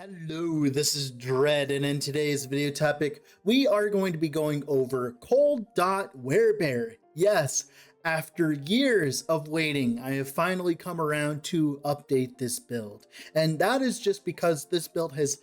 Hello, this is Dread, and in today's video topic, we are going to be going over DoT Werebear. Yes, after years of waiting, I have finally come around to update this build. And that is just because this build has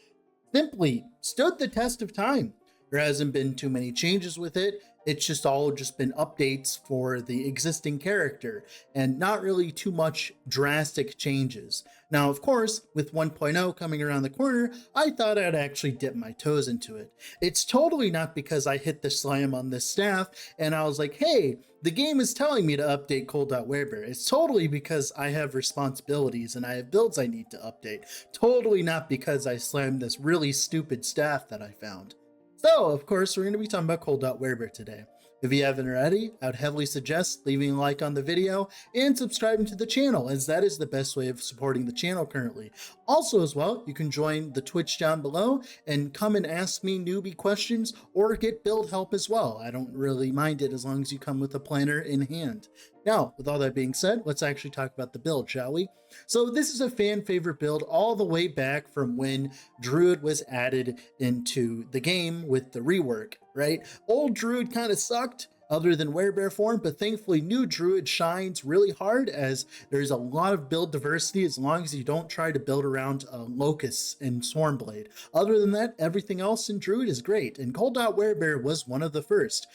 simply stood the test of time. There hasn't been too many changes with it. It's just all been updates for the existing character and not really too much drastic changes. Now, of course, with 1.0 coming around the corner, I thought I'd actually dip my toes into it. It's totally not because I hit the slam on this staff and I was like, hey, the game is telling me to update DoT Werebear. It's totally because I have responsibilities and I have builds I need to update. Totally not because I slammed this really stupid staff that I found. So, of course, we're going to be talking about DoT Werebear today. If you haven't already, I would heavily suggest leaving a like on the video and subscribing to the channel, as that is the best way of supporting the channel currently. Also, as well, you can join the Twitch down below and come and ask me newbie questions or get build help as well. I don't really mind it as long as you come with a planner in hand. Now, with all that being said, let's actually talk about the build, shall we? So this is a fan favorite build all the way back from when Druid was added into the game with the rework, right? Old Druid kind of sucked other than Werebear form, but thankfully new Druid shines really hard as there's a lot of build diversity as long as you don't try to build around Locusts and Swarmblade. Other than that, everything else in Druid is great, and DoT Werebear was one of the first.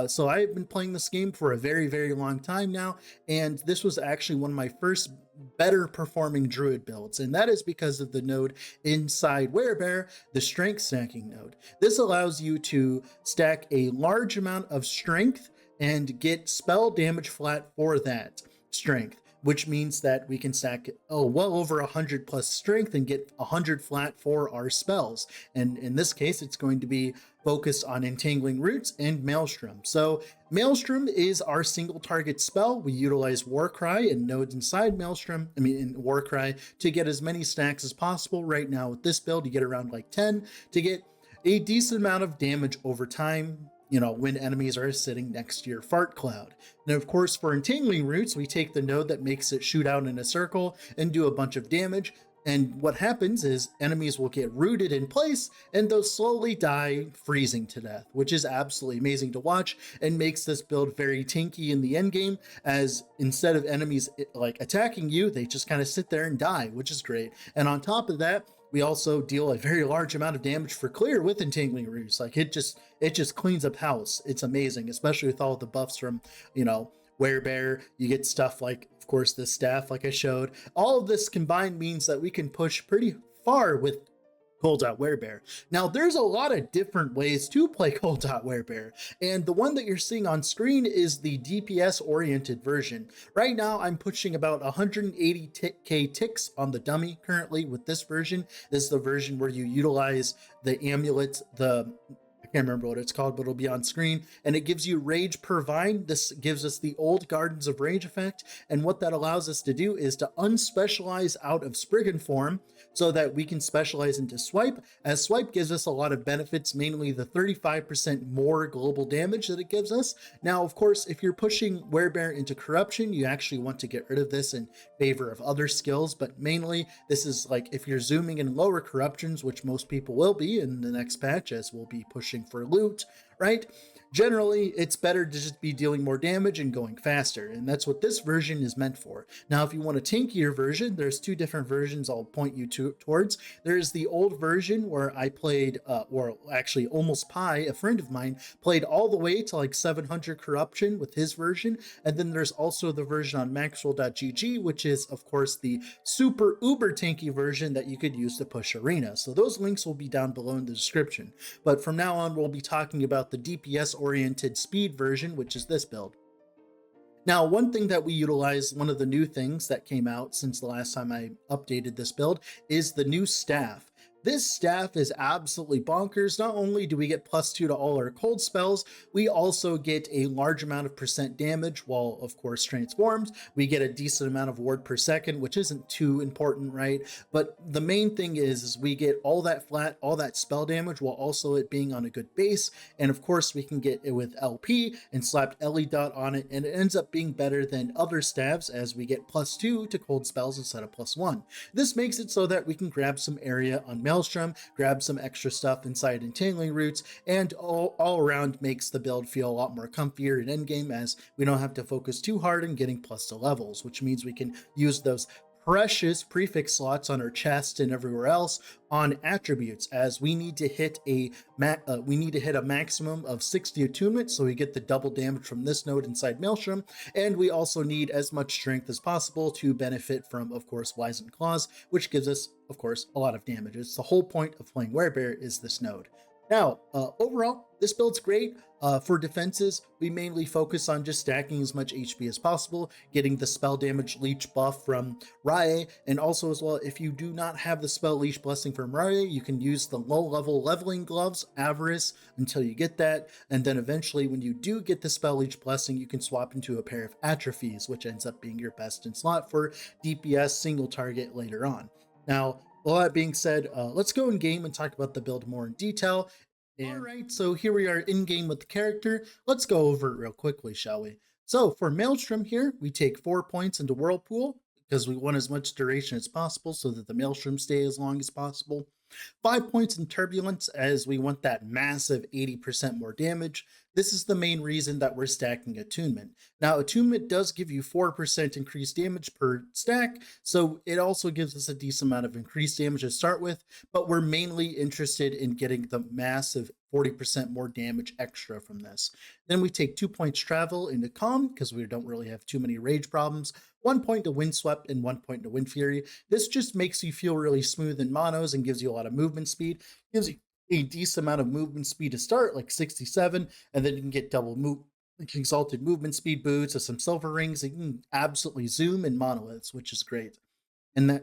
So I've been playing this game for a very, very long time now, and this was actually one of my first better performing Druid builds, and that is because of the node inside Werebear, the strength stacking node. This allows you to stack a large amount of strength and get spell damage flat for that strength, which means that we can stack well over 100 plus strength and get 100 flat for our spells. And in this case, it's going to be focused on Entangling Roots and Maelstrom. So Maelstrom is our single target spell. We utilize Warcry and nodes inside Maelstrom, in Warcry, to get as many stacks as possible. Right now with this build, you get around like 10 to get a decent amount of damage over time, when enemies are sitting next to your fart cloud. Now, of course, for Entangling Roots, we take the node that makes it shoot out in a circle and do a bunch of damage. And what happens is enemies will get rooted in place and they'll slowly die freezing to death, which is absolutely amazing to watch and makes this build very tanky in the end game, as instead of enemies like attacking you, they just kind of sit there and die, which is great. And on top of that, we also deal a very large amount of damage for clear with Entangling Roots. Like it just cleans up house. It's amazing, especially with all the buffs from, Werebear. You get stuff like, of course, the staff like I showed. All of this combined means that we can push pretty far with DoT Werebear. Now, there's a lot of different ways to play DoT Werebear, and the one that you're seeing on screen is the DPS oriented version. Right now, I'm pushing about 180k ticks on the dummy currently with this version. This is the version where you utilize the amulet, I can't remember what it's called, but it'll be on screen, and it gives you rage per vine. This gives us the old Gardens of Rage effect, and what that allows us to do is to unspecialize out of Spriggan form so that we can specialize into Swipe, as Swipe gives us a lot of benefits, mainly the 35% more global damage that it gives us. Now, of course, if you're pushing Werebear into Corruption, you actually want to get rid of this in favor of other skills, but mainly this is like if you're zooming in lower Corruptions, which most people will be in the next patch, as we'll be pushing for loot, right? Generally, it's better to just be dealing more damage and going faster, and that's what this version is meant for. Now, if you want a tankier version, there's two different versions I'll point you towards. There's the old version where I played, or actually Almost Pie, a friend of mine, played all the way to like 700 corruption with his version, and then there's also the version on Maxwell.gg, which is, of course, the super uber tanky version that you could use to push arena. So those links will be down below in the description. But from now on, we'll be talking about the DPS oriented speed version, which is this build. Now, one thing that we utilize, one of the new things that came out since the last time I updated this build, is the new staff. This staff is absolutely bonkers. Not only do we get +2 to all our cold spells, we also get a large amount of percent damage while, of course, transformed. We get a decent amount of ward per second, which isn't too important, right? But the main thing is we get all that flat, all that spell damage while also it being on a good base. And of course, we can get it with LP and slapped LE dot on it, and it ends up being better than other staffs as we get +2 to cold spells instead of +1. This makes it so that we can grab some area on Maelstrom Maelstrom, grab some extra stuff inside Entangling Roots, and all around makes the build feel a lot more comfier in endgame, as we don't have to focus too hard on getting plus to levels, which means we can use those precious prefix slots on our chest and everywhere else on attributes, as we need to hit a maximum of 60 attunement, so we get the double damage from this node inside Maelstrom, and we also need as much strength as possible to benefit from, of course, Wizened Claws, which gives us, of course, a lot of damage. It's the whole point of playing Werebear is this node. Now, overall, this build's great. For defenses, we mainly focus on just stacking as much HP as possible, getting the spell damage leech buff from Raye, and also as well, if you do not have the spell leech blessing from Raye, you can use the low level leveling gloves, Avarice, until you get that, and then eventually when you do get the spell leech blessing, you can swap into a pair of atrophies, which ends up being your best in slot for DPS single target later on. Now, all that being said, let's go in game and talk about the build more in detail. All right, so here we are in game with the character. Let's go over it real quickly, shall we? So for Maelstrom here, we take 4 points into Whirlpool because we want as much duration as possible so that the Maelstrom stay as long as possible. 5 points in Turbulence, as we want that massive 80% more damage. This is the main reason that we're stacking Attunement. Now, Attunement does give you 4% increased damage per stack, so it also gives us a decent amount of increased damage to start with, but we're mainly interested in getting the massive 40% more damage extra from this. Then we take 2 points Travel into Calm, because we don't really have too many rage problems, 1 point to Windswept, and 1 point to Wind Fury. This just makes you feel really smooth in monos and gives you a lot of movement speed, gives you a decent amount of movement speed to start, like 67, and then you can get double exalted movement speed boots with some silver rings, and you can absolutely zoom in monoliths, which is great. And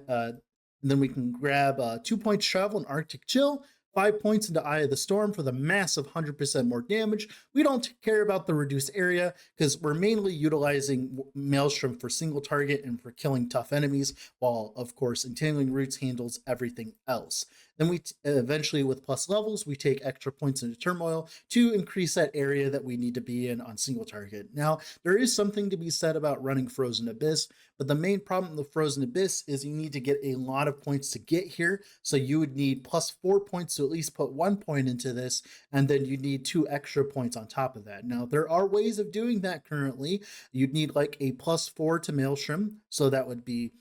then we can grab 2 points Travel and Arctic Chill, 5 points into Eye of the Storm for the massive 100% more damage. We don't care about the reduced area because we're mainly utilizing Maelstrom for single target and for killing tough enemies, while of course Entangling Roots handles everything else. Then we eventually, with plus levels, we take extra points into Turmoil to increase that area that we need to be in on single target. Now, there is something to be said about running Frozen Abyss, but the main problem with Frozen Abyss is you need to get a lot of points to get here. So you would need plus 4 points to at least put 1 point into this, and then you need 2 extra points on top of that. Now, there are ways of doing that currently. You'd need like a plus 4 to Maelstrom, so that would be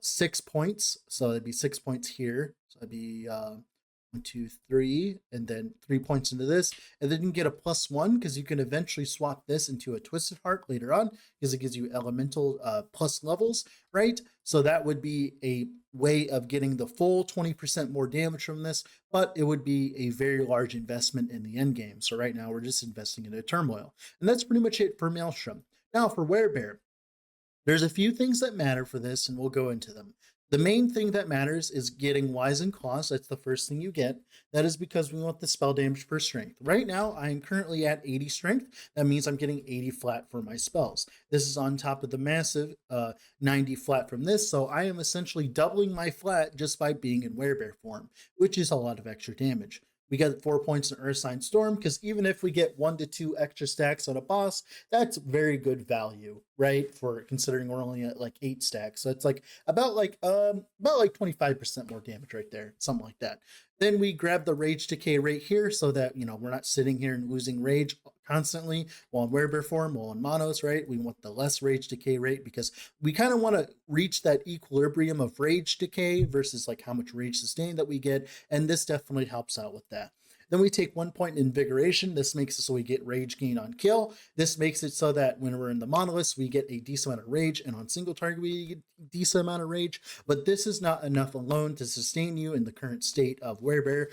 6 points. So that'd be 6 points here. So that'd be 1, 2, 3, and then 3 points into this, and then you can get a plus 1 because you can eventually swap this into a Twisted Heart later on because it gives you elemental plus levels, right? So that would be a way of getting the full 20% more damage from this, but it would be a very large investment in the end game. So right now we're just investing in a Turmoil, and that's pretty much it for Maelstrom. Now for Werebear, there's a few things that matter for this, and we'll go into them. The main thing that matters is getting Wizened Claws. That's the first thing you get. That is because we want the spell damage per strength. Right now, I am currently at 80 strength. That means I'm getting 80 flat for my spells. This is on top of the massive 90 flat from this, so I am essentially doubling my flat just by being in Werebear form, which is a lot of extra damage. We get 4 points in Earthsign Storm, because even if we get 1 to 2 extra stacks on a boss, that's very good value, right? For considering we're only at like 8 stacks. So it's like about like 25% more damage right there, something like that. Then we grab the Rage Decay right here so that, you know, we're not sitting here and losing rage constantly while in Werebear form, while in monos, right? We want the less Rage Decay rate because we kind of want to reach that equilibrium of Rage Decay versus like how much Rage Sustain that we get, and this definitely helps out with that. Then we take 1 point in Invigoration. This makes it so we get Rage Gain on kill. This makes it so that when we're in the monoliths, we get a decent amount of rage, and on single target, we get a decent amount of rage. But this is not enough alone to sustain you in the current state of Werebear,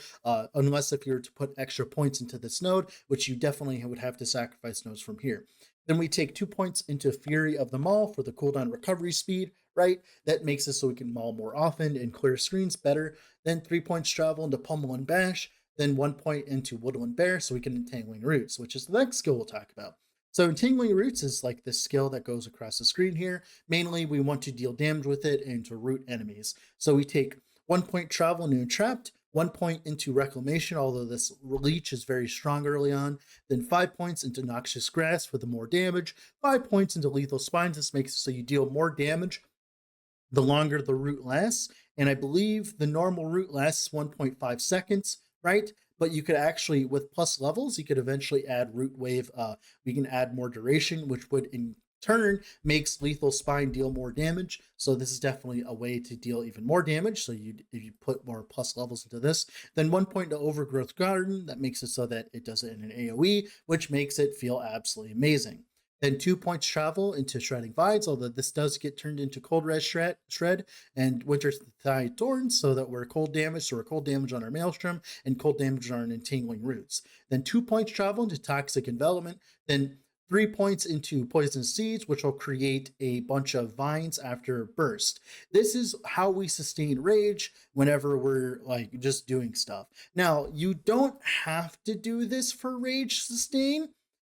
unless if you were to put extra points into this node, which you definitely would have to sacrifice nodes from here. Then we take 2 points into Fury of the Maul for the cooldown recovery speed, right? That makes it so we can maul more often and clear screens better. Then 3 points travel into Pummel and Bash. Then 1 point into Woodland Bear so we can Entangling Roots, which is the next skill we'll talk about. So Entangling Roots is like this skill that goes across the screen here. Mainly, we want to deal damage with it and to root enemies. So we take 1 point travel into Entrapped, 1 point into Reclamation, although this leech is very strong early on, then 5 points into Noxious Grass for the more damage, 5 points into Lethal Spines. This makes it so you deal more damage the longer the route lasts. And I believe the normal route lasts 1.5 seconds, right? But you could actually, with plus levels, you could eventually add root wave. We can add more duration, which would in turn makes lethal spine deal more damage. So this is definitely a way to deal even more damage. So if you put more plus levels into this, then 1 point to overgrowth garden, that makes it so that it does it in an AoE, which makes it feel absolutely amazing. Then 2 points travel into Shredding Vines, although this does get turned into Cold Red Shred and Winter Tide Thorns, so that we're cold damage, so we're cold damage on our Maelstrom and cold damage on our Entangling Roots. Then 2 points travel into Toxic Envelopment, then 3 points into Poison Seeds, which will create a bunch of vines after burst. This is how we sustain rage whenever we're like just doing stuff. Now, you don't have to do this for rage sustain.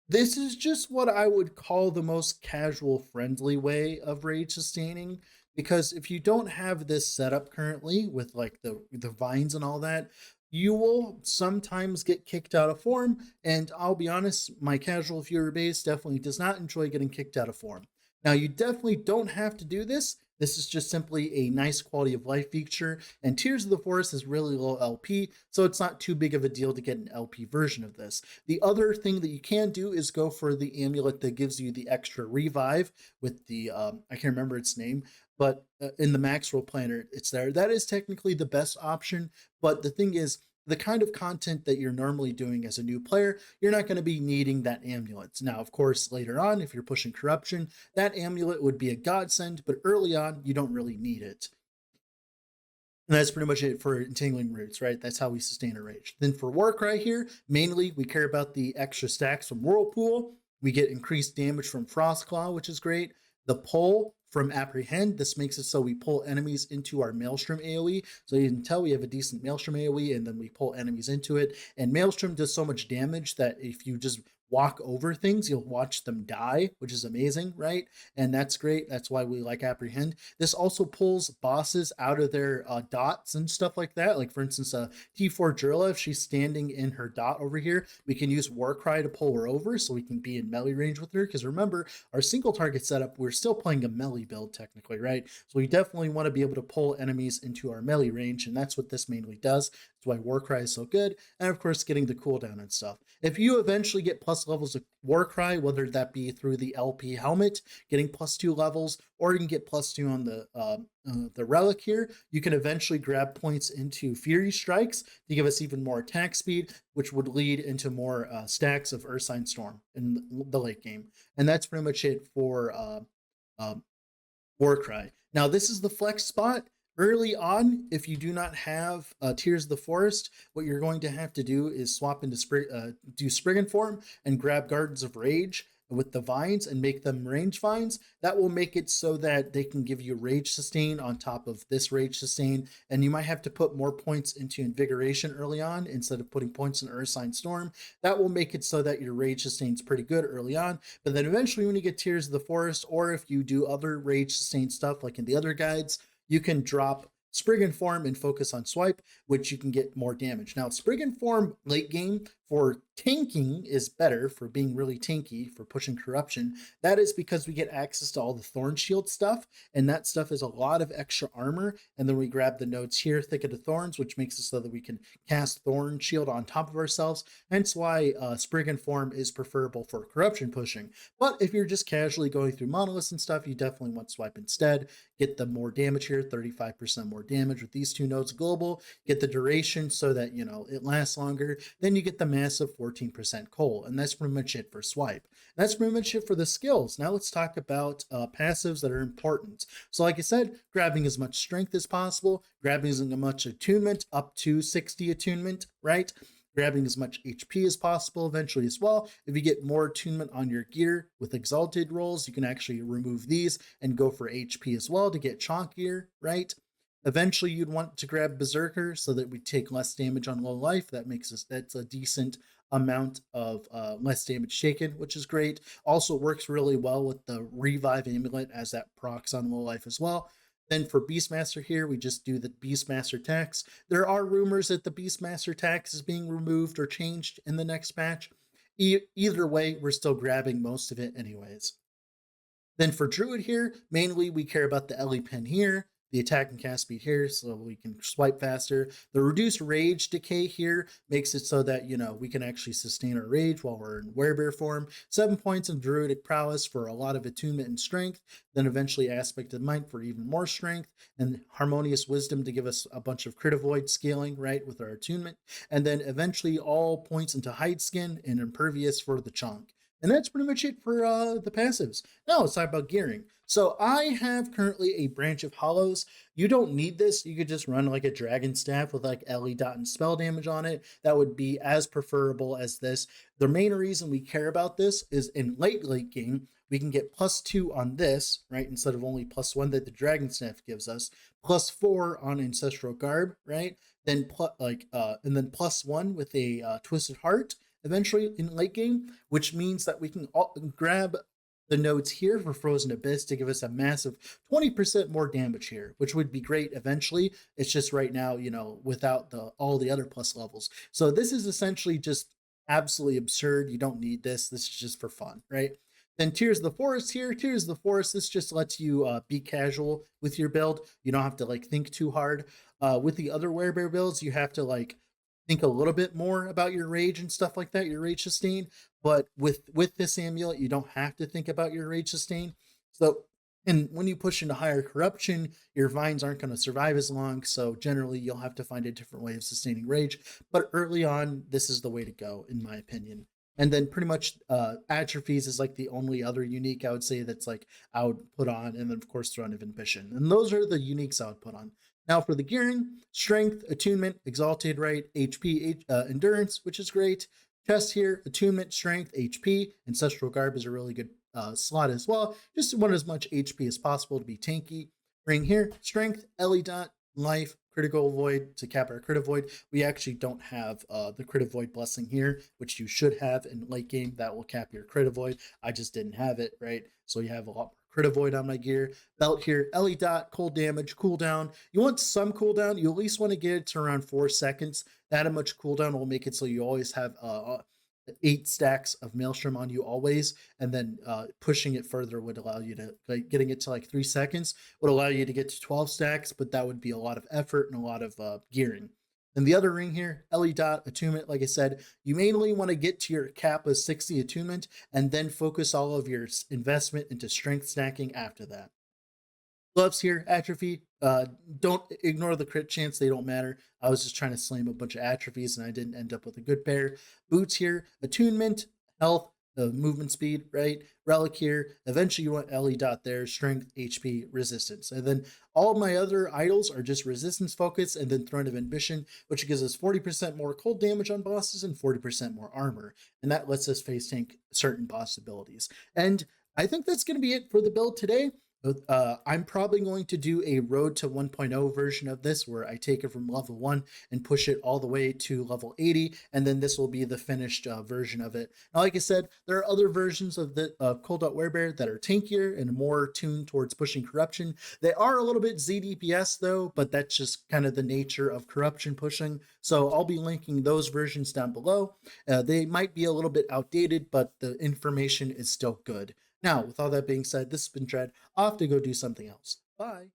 This is just what I would call the most casual friendly way of rage sustaining, because if you don't have this setup currently with like the vines and all that, you will sometimes get kicked out of form. And I'll be honest, my casual viewer base definitely does not enjoy getting kicked out of form. Now, you definitely don't have to do this. This is just simply a nice quality of life feature, and Tears of the Forest is really low LP, so it's not too big of a deal to get an LP version of this. The other thing that you can do is go for the amulet that gives you the extra revive with the, I can't remember its name, but in the Max Roll Planner, it's there. That is technically the best option, but the thing is, the kind of content that you're normally doing as a new player, you're not going to be needing that amulet. Now, of course, later on, if you're pushing corruption, that amulet would be a godsend, but early on, you don't really need it. And that's pretty much it for Entangling Roots, right? That's how we sustain a rage. Then for Warcry here, mainly we care about the extra stacks from Whirlpool. We get increased damage from Frostclaw, which is great. The pull from Apprehend, this makes it so we pull enemies into our Maelstrom AoE. So you can tell we have a decent Maelstrom AoE, and then we pull enemies into it. And Maelstrom does so much damage that if you just walk over things, you'll watch them die, which is amazing, right? And that's great. That's why we like Apprehend. This also pulls bosses out of their dots and stuff like that. Like, for instance, T4 Drilla, if she's standing in her dot over here, we can use Warcry to pull her over so we can be in melee range with her. Because remember, our single target setup, we're still playing a melee build technically, right? So we definitely want to be able to pull enemies into our melee range, and that's what this mainly does. That's why Warcry is so good. And of course, getting the cooldown and stuff. If you eventually get plus levels of Warcry, whether that be through the LP helmet, getting +2 levels, or you can get +2 on the relic here, you can eventually grab points into Fury Strikes to give us even more attack speed, which would lead into more stacks of Ursine Storm in the late game. And that's pretty much it for Warcry. Now, this is the flex spot. Early on, if you do not have Tears of the Forest, what you're going to have to do is swap into do Spriggan form and grab Gardens of Rage with the vines and make them range vines. That will make it so that they can give you rage sustain on top of this rage sustain, and you might have to put more points into invigoration early on instead of putting points in Ursine Storm. That will make it so that your rage sustain is pretty good early on, but then eventually when you get Tears of the Forest, or if you do other rage sustain stuff like in the other guides, you can drop Spriggan form and focus on swipe, which you can get more damage. Now, Spriggan form late game for tanking is better, for being really tanky, for pushing corruption. That is because we get access to all the Thorn Shield stuff, and that stuff is a lot of extra armor. And then we grab the nodes here, Thicket of Thorns, which makes it so that we can cast Thorn Shield on top of ourselves. Hence why Spriggan form is preferable for corruption pushing. But if you're just casually going through monoliths and stuff, you definitely want swipe instead. Get the more damage here, 35% more damage with these two nodes global. Get the duration so that, you know, it lasts longer. Then you get the massive 14% coal, and that's pretty much it for swipe. And that's pretty much it for the skills. Now let's talk about passives that are important. So like I said, grabbing as much strength as possible, grabbing as much attunement, up to 60 attunement, right? Grabbing as much HP as possible eventually as well. If you get more attunement on your gear with exalted rolls, you can actually remove these and go for HP as well to get chalk gear, right? Eventually you'd want to grab Berserker so that we take less damage on low life. That's a decent amount of less damage taken, which is great. Also works really well with the Revive Amulet as that procs on low life as well. Then for Beastmaster here, we just do the Beastmaster tax. There are rumors that the Beastmaster tax is being removed or changed in the next patch. Either way, we're still grabbing most of it anyways. Then for Druid here, mainly we care about the Ellie pin here, the attack and cast speed here, so we can swipe faster. The reduced rage decay here makes it so that, we can actually sustain our rage while we're in Werebear form. 7 points of Druidic prowess for a lot of attunement and strength, then eventually Aspect of Might for even more strength, and Harmonious Wisdom to give us a bunch of crit avoid scaling, right, with our attunement, and then eventually all points into Hide Skin and Impervious for the chunk. And that's pretty much it for the passives. Now let's talk about gearing. So I have currently a Branch of Hollows. You don't need this. You could just run like a Dragon Staff with like Ellie dot and spell damage on it. That would be as preferable as this. The main reason we care about this is in late game, we can get +2 on this, right? Instead of only +1 that the Dragon Staff gives us, +4 on Ancestral Garb, right? Then and then +1 with a Twisted Heart eventually in late game, which means that we can grab the nodes here for Frozen Abyss to give us a massive 20% more damage here, which would be great eventually. It's just right now, without all the other plus levels. So this is essentially just absolutely absurd. You don't need this. This is just for fun, right? Then Tears of the Forest here. Tears of the Forest, this just lets you be casual with your build. You don't have to think too hard. With the other Werebear builds, you have to think a little bit more about your rage and stuff like that, your rage sustain. But with this amulet, you don't have to think about your rage sustain. So, and when you push into higher corruption, your vines aren't going to survive as long. So generally, you'll have to find a different way of sustaining rage. But early on, this is the way to go, in my opinion. And then pretty much atrophies is the only other unique I would say that's I would put on, and then of course Throne of Ambition. And those are the uniques I would put on. Now for the gearing, strength, attunement, exalted right, HP, endurance, which is great. Chest here, attunement, strength, HP. Ancestral Garb is a really good slot as well. Just want as much HP as possible to be tanky. Ring here, strength, Ellie dot, life, critical void to cap our crit avoid. We actually don't have the crit avoid blessing here, which you should have in late game. That will cap your crit avoid. I just didn't have it, right? So you have a lot more crit avoid on my gear. Belt here, Ellie dot, cold damage, cooldown. You want some cooldown. You at least want to get it to around 4 seconds. That much cooldown will make it so you always have 8 stacks of Maelstrom on you always, and then pushing it further would allow you to getting it to 3 seconds would allow you to get to 12 stacks, but that would be a lot of effort and a lot of gearing. And the other ring here, Ellie dot attunement, like I said, you mainly want to get to your cap of 60 attunement and then focus all of your investment into strength stacking after that. Gloves here, atrophy. Don't ignore the crit chance, they don't matter. I was just trying to slam a bunch of atrophies and I didn't end up with a good pair. Boots here, attunement, health, movement speed, right? Relic here. Eventually you want Ellie dot there, strength, HP, resistance. And then all my other idols are just resistance focus and then Throne of Ambition, which gives us 40% more cold damage on bosses and 40% more armor. And that lets us face tank certain boss abilities. And I think that's going to be it for the build today. I'm probably going to do a Road to 1.0 version of this where I take it from level 1 and push it all the way to level 80, and then this will be the finished version of it. Now, like I said, there are other versions of the Cold.Werebear that are tankier and more tuned towards pushing corruption. They are a little bit ZDPS though, but that's just kind of the nature of corruption pushing. So I'll be linking those versions down below. They might be a little bit outdated, but the information is still good. Now, with all that being said, this has been Dread. I'll have to go do something else. Bye.